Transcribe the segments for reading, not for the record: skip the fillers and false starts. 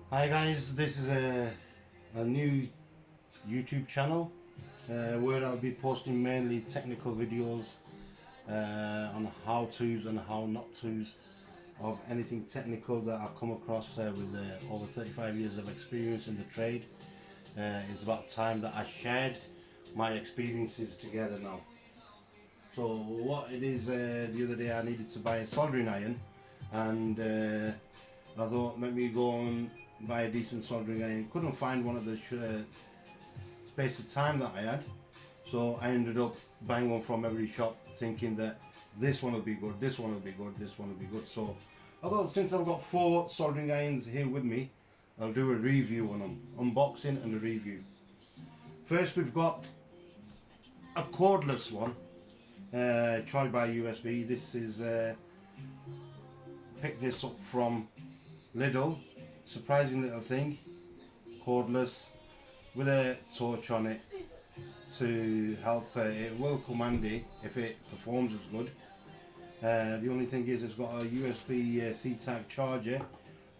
Hi guys, this is a new YouTube channel where I'll be posting mainly technical videos on how-tos and how-not-tos of anything technical that I've come across with over 35 years of experience in the trade. It's about time that I shared my experiences together now. So what it is, the other day I needed to buy a soldering iron, and I thought let me go and buy a decent soldering iron. Couldn't find one of the space of time that I had, so I ended up buying one from every shop, thinking that this one will be good, this one will be good, this one will be good. So I thought, since I've got 4 soldering irons here with me, I'll do a review on them, unboxing and a review. First, we've got a cordless one, charged by USB. This is picked this up from Lidl. Surprising little thing, cordless with a torch on it to help. It will come handy if it performs as good. The only thing is it's got a USB C-type charger,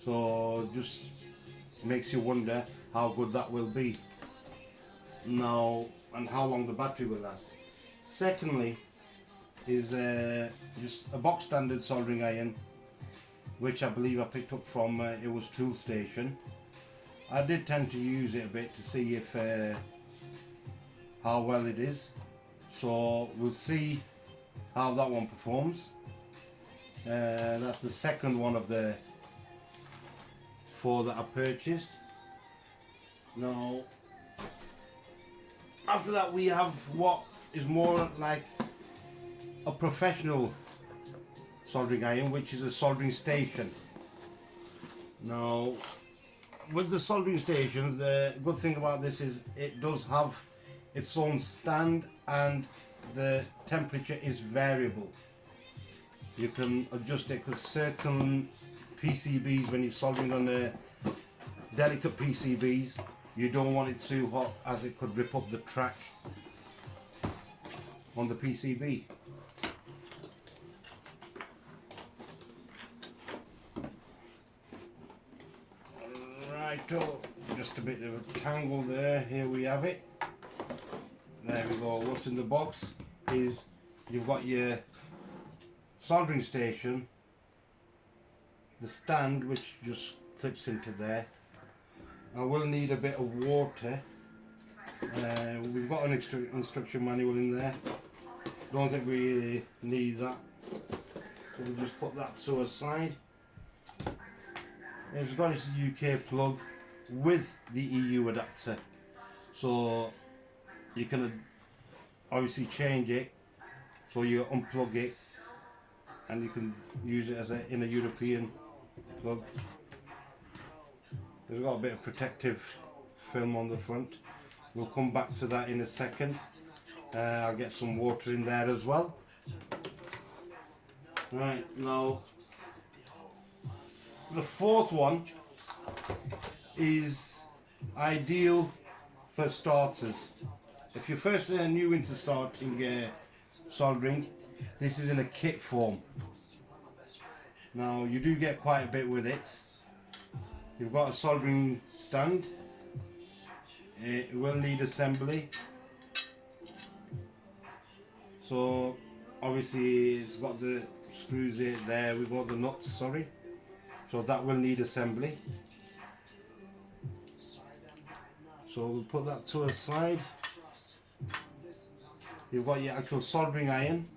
so just makes you wonder how good that will be now and how long the battery will last. Secondly is just a box standard soldering iron, which I believe I picked up from it was Tool Station. I did tend to use it a bit to see if how well it is, so we'll see how that one performs. That's the second one of the 4 that I purchased. Now after that we have what is more like a professional soldering iron, which is a soldering station. Now with the soldering stations, the good thing about this is it does have its own stand and the temperature is variable. You can adjust it because certain PCBs, when you're soldering on the delicate PCBs, you don't want it too hot as it could rip up the track on the PCB. Righto, just a bit of a tangle there. Here we have it. There we go. What's in the box is you've got your soldering station, the stand which just clips into there. I will need a bit of water. We've got an instruction manual in there. Don't think we need that, so we'll just put that to a side. It's got its UK plug with the EU adapter, so you can obviously change it, so you unplug it and you can use it as in a European plug. It's got a bit of protective film on the front. We'll come back to that in a second. I'll get some water in there as well. Right, now the 4th one is ideal for starters. If you're first new into starting soldering, this is in a kit form. Now you do get quite a bit with it. You've got a soldering stand. It will need assembly. So obviously it's got the screws there, we've got the nuts, sorry. So that will need assembly. So we'll put that to a side. You've got your actual soldering iron.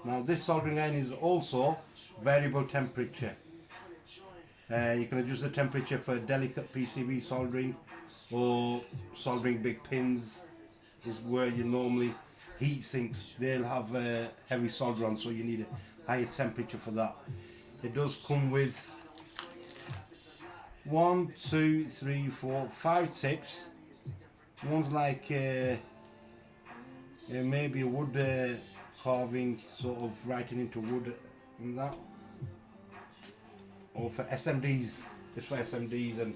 Now this soldering iron is also variable temperature. You can adjust the temperature for delicate PCB soldering, or soldering big pins is where you normally heat sinks. They'll have heavy solder on, so you need a higher temperature for that. It does come with 1, 2, 3, 4, 5 tips. One's like maybe a wood carving, sort of writing into wood and that. Or for SMDs, it's for SMDs and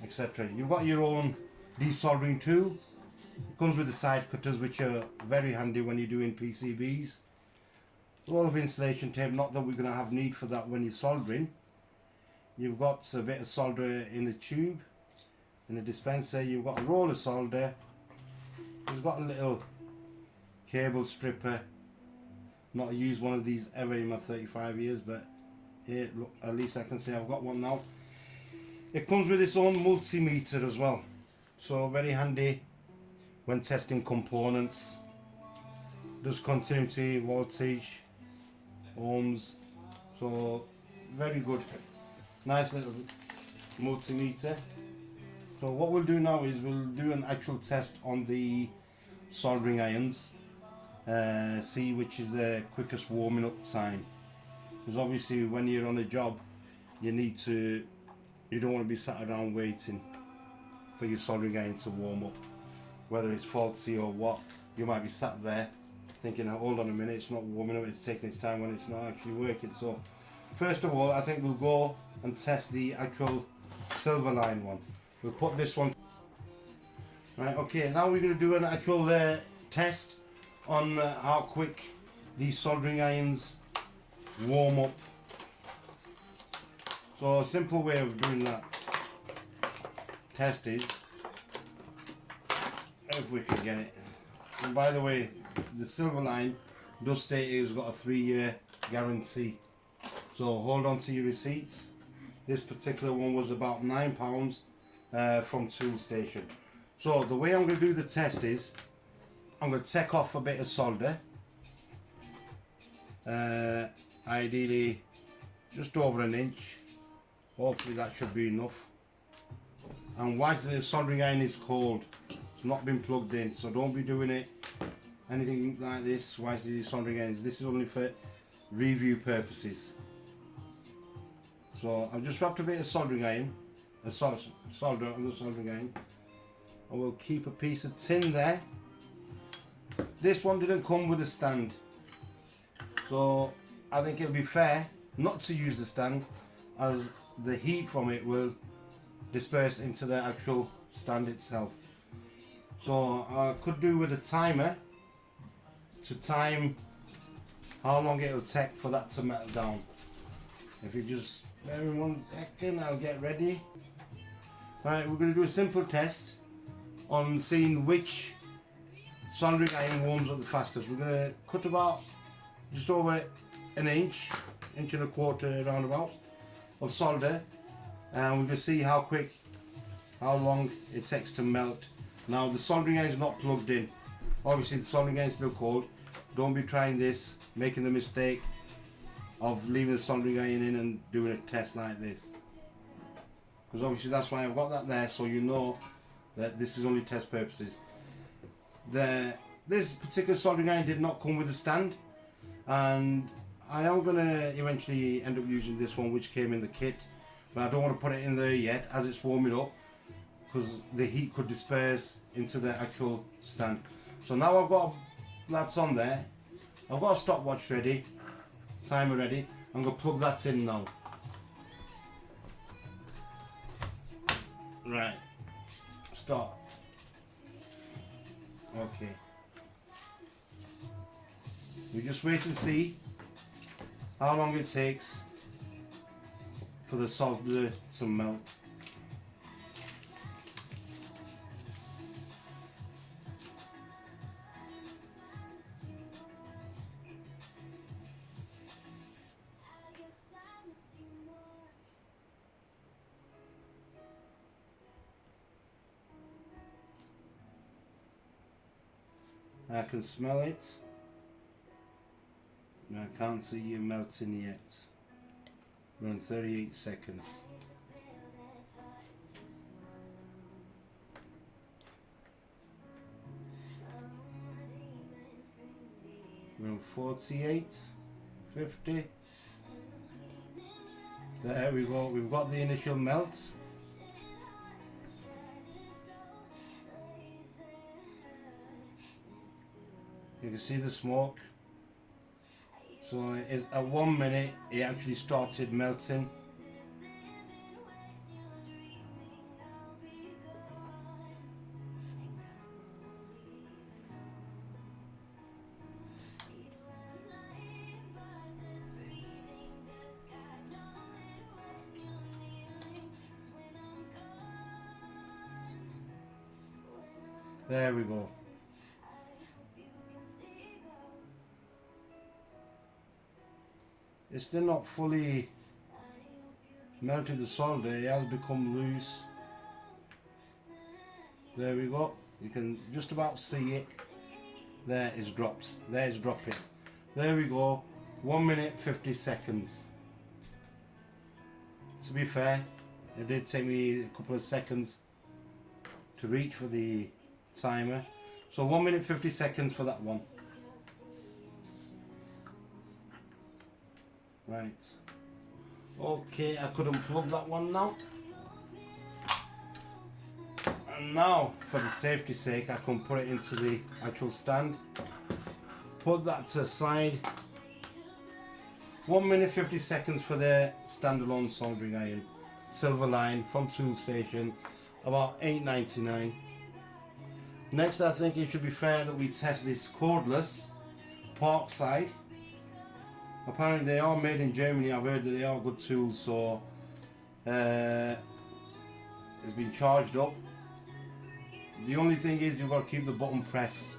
etc. You've got your own desoldering tool. It comes with the side cutters, which are very handy when you're doing PCBs. A lot of insulation tape, not that we're going to have need for that when you're soldering. you've got a bit of solder in the tube, in the dispenser. You've got a roll of solder. You've got a little cable stripper. Not used one of these ever in my 35 years, but here, look, at least I can say I've got one now. It comes with its own multimeter as well, so very handy when testing components. Does continuity, voltage, ohms, so very good. Nice little multimeter. So what we'll do now is we'll do an actual test on the soldering irons, see which is the quickest warming up time, because obviously when you're on a job you don't want to be sat around waiting for your soldering iron to warm up, whether it's faulty or what. You might be sat there thinking, hold on a minute, it's not warming up, it's taking its time when it's not actually working. So first of all, I think we'll go and test the actual silver line one. We'll put this one right. Okay, now we're going to do an actual test on how quick these soldering irons warm up. So a simple way of doing that test is, if we can get it, and by the way, the silver line does state it's got a 3-year guarantee, so hold on to your receipts. This particular one was about £9 from Toolstation. So the way I'm going to do the test is I'm going to take off a bit of solder, ideally just over an inch. Hopefully that should be enough. And whilst the soldering iron is cold, it's not been plugged in, so don't be doing it anything like this whilst the soldering irons. This is only for review purposes. So I've just wrapped a bit of soldering iron, solder on the soldering iron. I will keep a piece of tin there. This one didn't come with a stand, so I think it'll be fair not to use the stand, as the heat from it will disperse into the actual stand itself. So I could do with a timer to time how long it'll take for that to melt down. If you just bear in 1 second, I'll get ready. Alright, we're going to do a simple test on seeing which soldering iron warms up the fastest. We're going to cut about just over an inch and a quarter roundabout of solder, and we're going to see how long it takes to melt. Now the soldering iron is not plugged in. Obviously the soldering iron is still cold. Don't be trying this, making the mistake of leaving the soldering iron in and doing a test like this, because obviously that's why I've got that there, so you know that this is only test purposes. This particular soldering iron did not come with a stand, and I am going to eventually end up using this one which came in the kit, but I don't want to put it in there yet as it's warming up, because the heat could disperse into the actual stand. So now I've got that's on there, I've got a stopwatch ready, timer ready. I'm going to plug that in now. Right, start. Okay, we just wait and see how long it takes for the solder to melt. I can smell it. I can't see you melting yet. We're on 38 seconds. We're on 48, 50. There we go, we've got the initial melt. You can see the smoke. So at 1 minute it actually started melting. There we go. It's still not fully melted the solder, it has become loose. There we go. You can just about see it. There it's dropped. There's dropping. There we go. 1 minute 50 seconds. To be fair, it did take me a couple of seconds to reach for the timer. So 1 minute 50 seconds for that one. Right. Okay, I could unplug that one now. And now, for the safety sake, I can put it into the actual stand. Put that to the side. 1 minute 50 seconds for the standalone soldering iron. Silver line from Toolstation, about $8.99. Next, I think it should be fair that we test this cordless Parkside. Apparently they are made in Germany. I've heard that they are good tools, so it's been charged up. The only thing is you've got to keep the button pressed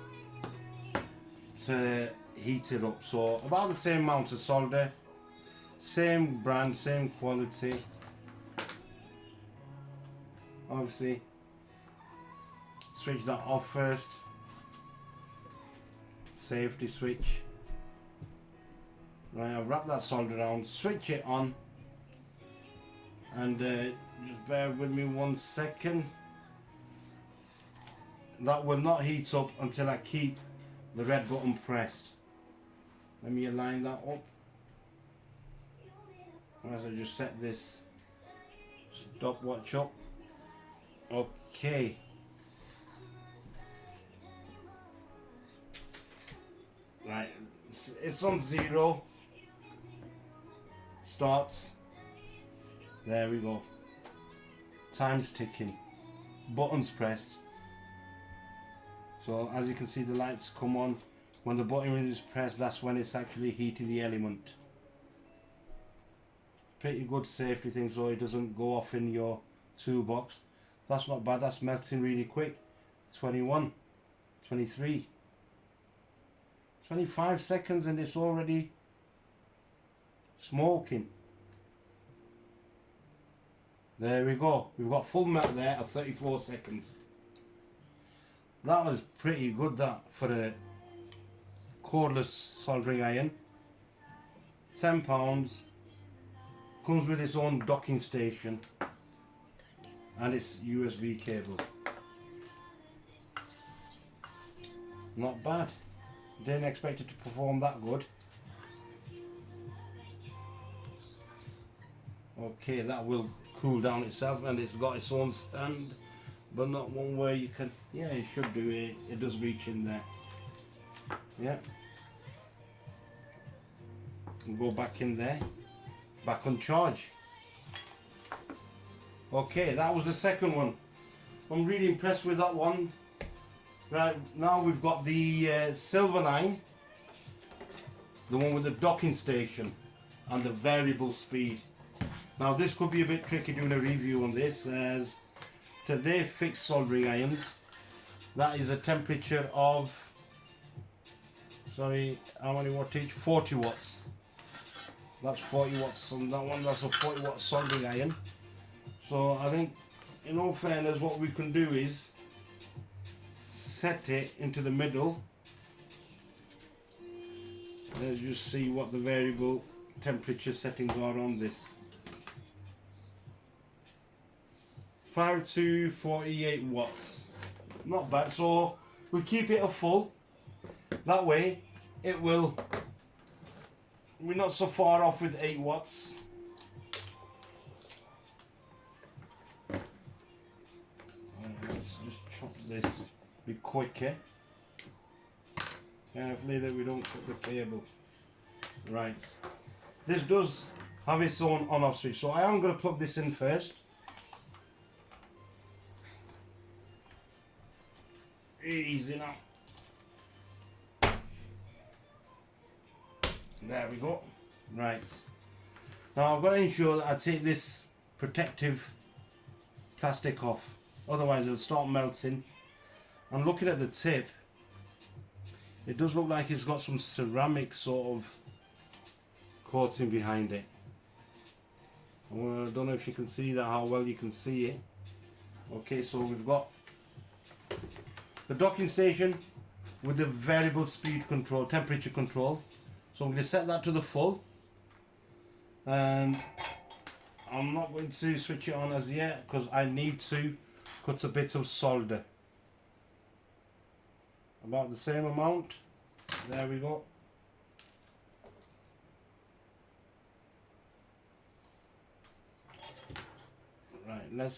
to heat it up. So about the same amount of solder, same brand, same quality. Obviously, switch that off first. Safety switch. Right, I've wrapped that solder around, switch it on, and just bear with me 1 second. That will not heat up until I keep the red button pressed. Let me align that up. As I just set this stopwatch up. Okay. Right, it's on 0. Starts. There we go. Time's ticking. Buttons pressed. So as you can see, the lights come on. When the button is pressed, that's when it's actually heating the element. Pretty good safety thing, so it doesn't go off in your toolbox. That's not bad. That's melting really quick. 21, 23, 25 seconds and it's already smoking. There we go. We've got full melt there at 34 seconds. That was pretty good, that, for a cordless soldering iron. £10. Comes with its own docking station and its USB cable. Not bad. Didn't expect it to perform that good. Okay, that will cool down itself, and it's got its own stand, but not one where you can, yeah, it should do it. It does reach in there. Yeah. Can go back in there. Back on charge. Okay, that was the second one. I'm really impressed with that one. Right, now we've got the silver line, the one with the docking station and the variable speed. Now this could be a bit tricky doing a review on this, as they're fixed soldering irons. That is a temperature of, sorry, how many wattage? 40 watts. That's 40 watts on that one. That's a 40 watt soldering iron. So I think, in all fairness, what we can do is set it into the middle. Let's just see what the variable temperature settings are on this. 5 to 48 watts. Not bad. So we'll keep it a full. That way it will, we're not so far off with 8 watts. Let's just chop this a bit quicker. Carefully that we don't cut the cable. Right. This does have its own on-off switch, so I am going to plug this in first. Easy now. There we go. Right. Now I've got to ensure that I take this protective plastic off, otherwise it'll start melting I'm looking at the tip. It does look like it's got some ceramic sort of coating behind it. I don't know if you can see that, how well you can see it. Okay, so we've got the docking station with the variable speed control, temperature control. So I'm going to set that to the full, and I'm not going to switch it on as yet because I need to cut a bit of solder. About the same amount. There we go. Right,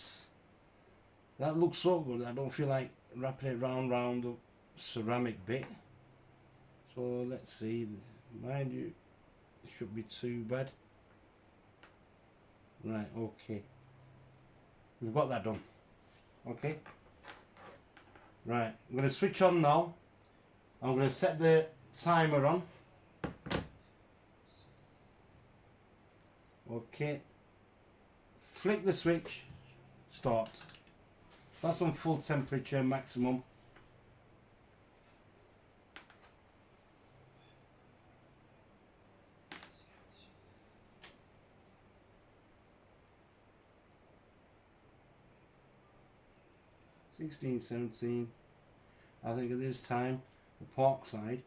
that looks so good. I don't feel like wrapping it round the ceramic bit. So let's see. Mind you, it should be too bad. Right, okay. We've got that done. Okay. Right, I'm going to switch on now. I'm going to set the timer on. Okay. Flick the switch. Start. That's on full temperature maximum. (16, 17). I think at this time the park side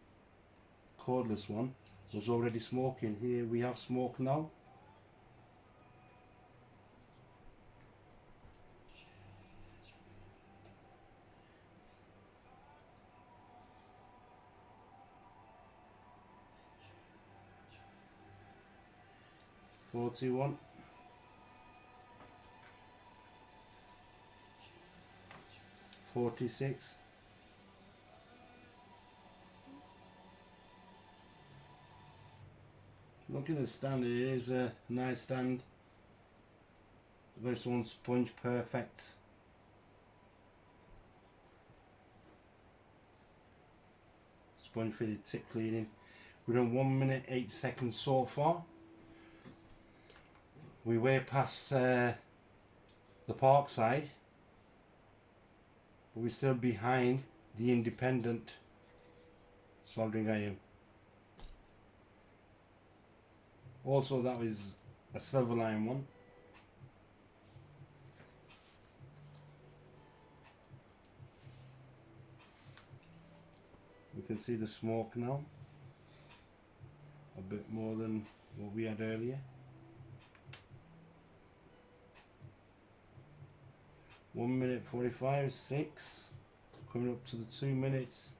cordless one was already smoking. Here we have smoke now. (41). (46). Look at the stand, it is a nice stand. This one's sponge perfect. Sponge for the tip cleaning. We're on 1 minute 8 seconds so far. We're way past the park side, but we're still behind the independent soldering iron. Also, that was a silver line one. We can see the smoke now, a bit more than what we had earlier. 1 minute 45, 6, coming up to the 2 minutes,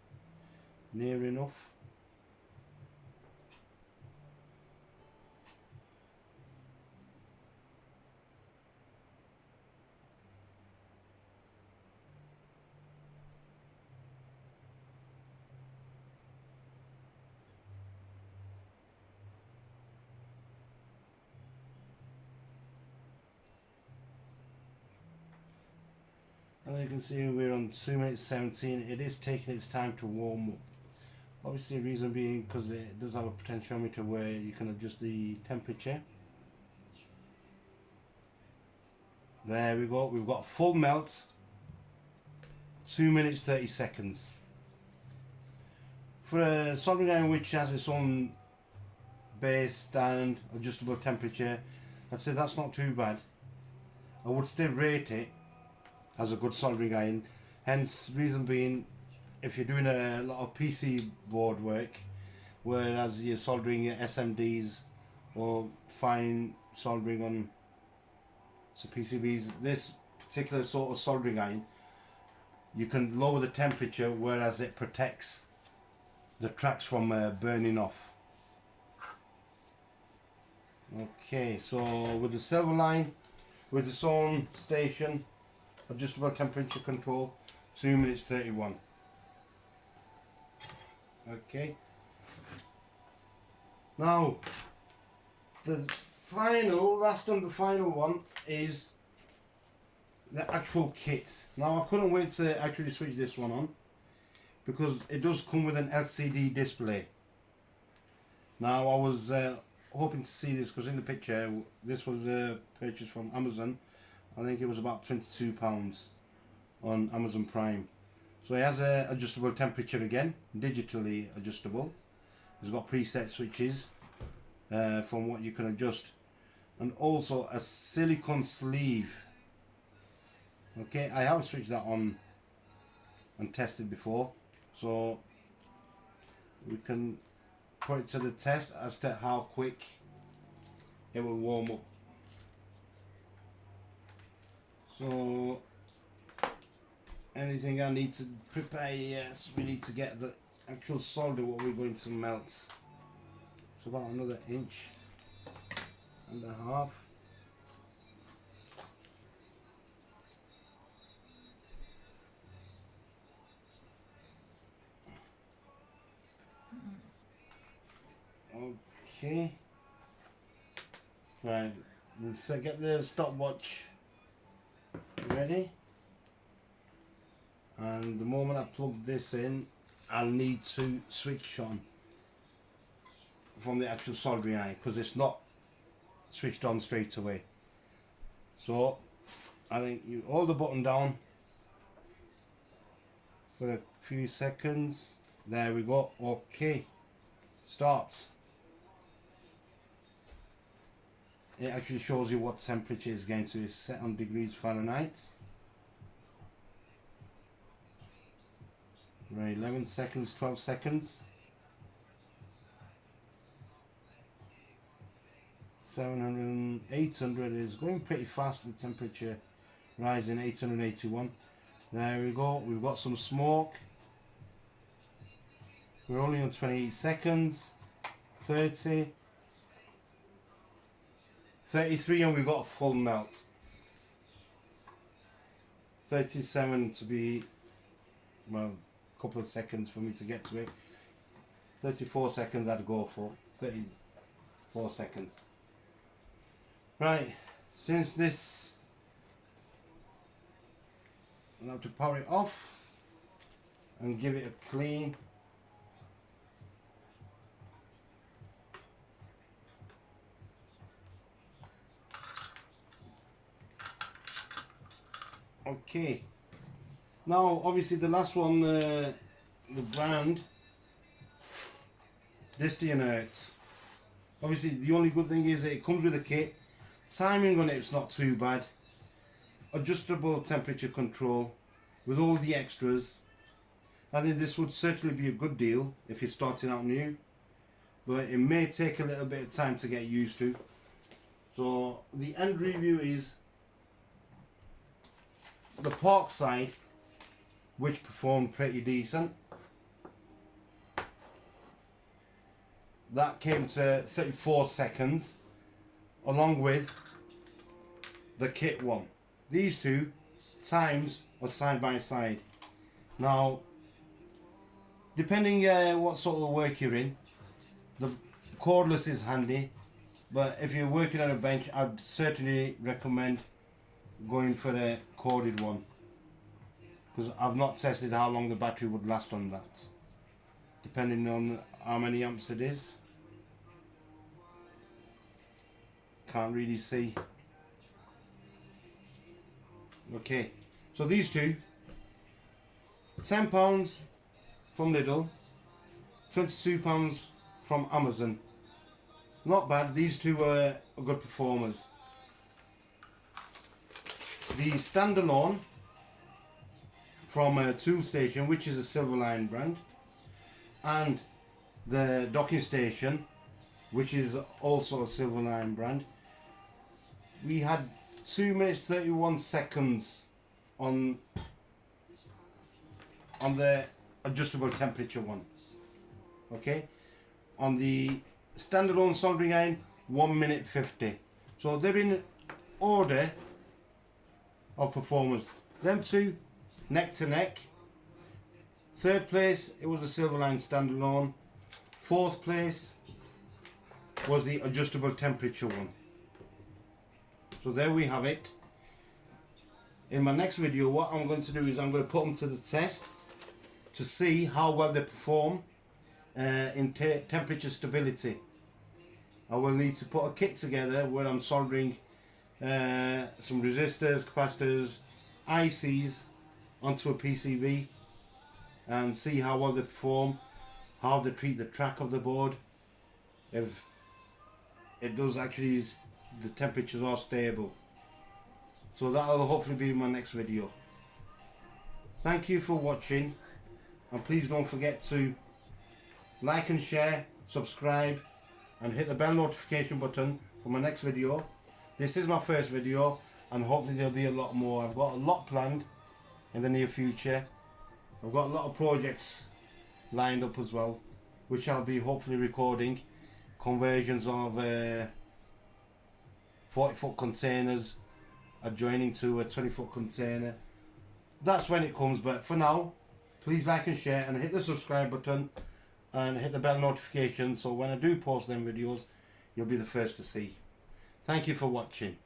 near enough. As you can see, we're on 2 minutes 17. It is taking its time to warm up. Obviously, the reason being because it does have a potentiometer where you can adjust the temperature. There we go. We've got full melt. 2 minutes 30 seconds. For a soldering iron which has its own base, stand, adjustable temperature, I'd say that's not too bad. I would still rate it as a good soldering iron. Hence, reason being, if you're doing a lot of PC board work, whereas you're soldering your SMDs or fine soldering on some PCBs, this particular sort of soldering iron, you can lower the temperature, whereas it protects the tracks from burning off. Okay, so with the silver line, with its own station, adjustable temperature control, 2 minutes 31. Okay. Now, the last and the final one is the actual kit. Now, I couldn't wait to actually switch this one on because it does come with an LCD display. Now, I was hoping to see this because in the picture, this was purchased from Amazon. I think it was about £22 on Amazon Prime. So it has a adjustable temperature again, digitally adjustable. It's got preset switches from what you can adjust, and also a silicone sleeve. Okay, I have switched that on and tested before, so we can put it to the test as to how quick it will warm up. So anything I need to prepare? Yes, we need to get the actual solder what we're going to melt. It's about another inch and a half. Okay. Right, let's get the stopwatch ready. And the moment I plug this in, I'll need to switch on from the actual soldering iron because it's not switched on straight away. So I think you hold the button down for a few seconds. There we go. Okay, starts. It actually shows you what temperature it's going to. It's set on degrees Fahrenheit. Right, 11 seconds, 12 seconds. 700, 800 is going pretty fast. The temperature rising, 881. There we go. We've got some smoke. We're only on 28 seconds. 30. 33, and we've got a full melt. 37 to be, well, a couple of seconds for me to get to it. 34 seconds I'd go for. 34 seconds. Right, since this, I'll have to power it off and give it a clean. Okay, now obviously the last one, the brand, this hurts. Obviously the only good thing is that it comes with a kit. Timing on it's not too bad. Adjustable temperature control with all the extras. I think this would certainly be a good deal if you're starting out new, but it may take a little bit of time to get used to. So the end review is the Park side, which performed pretty decent. That came to 34 seconds along with the kit one. These two times are side by side. Now depending what sort of work you're in, the cordless is handy, but if you're working on a bench, I'd certainly recommend going for a corded one, because I've not tested how long the battery would last on that, depending on how many amps it is. Can't really see. Okay, so these two, £10 from Lidl, £22 from Amazon. Not bad. These two are good performers. The standalone from a Tool Station, which is a Silverline brand, and the docking station, which is also a Silverline brand, we had 2 minutes 31 seconds on the adjustable temperature one. Okay, on the standalone soldering iron, 1 minute 50. So they're in order of performance. Them two neck to neck. Third place, it was a Silverline standalone. Fourth place was the adjustable temperature one. So there we have it. In my next video, what I'm going to do is I'm going to put them to the test to see how well they perform in temperature stability. I will need to put a kit together where I'm soldering some resistors, capacitors, ICs onto a PCB and see how well they perform, how they treat the track of the board. If it does actually, the temperatures are stable. So that'll hopefully be my next video. Thank you for watching, and please don't forget to like and share, subscribe, and hit the bell notification button for my next video. This is my first video, and hopefully there'll be a lot more. I've got a lot planned in the near future. I've got a lot of projects lined up as well, which I'll be hopefully recording. Conversions of 40-foot containers adjoining to a 20-foot container. That's when it comes, but for now, please like and share and hit the subscribe button and hit the bell notification, so when I do post them videos, you'll be the first to see. Thank you for watching.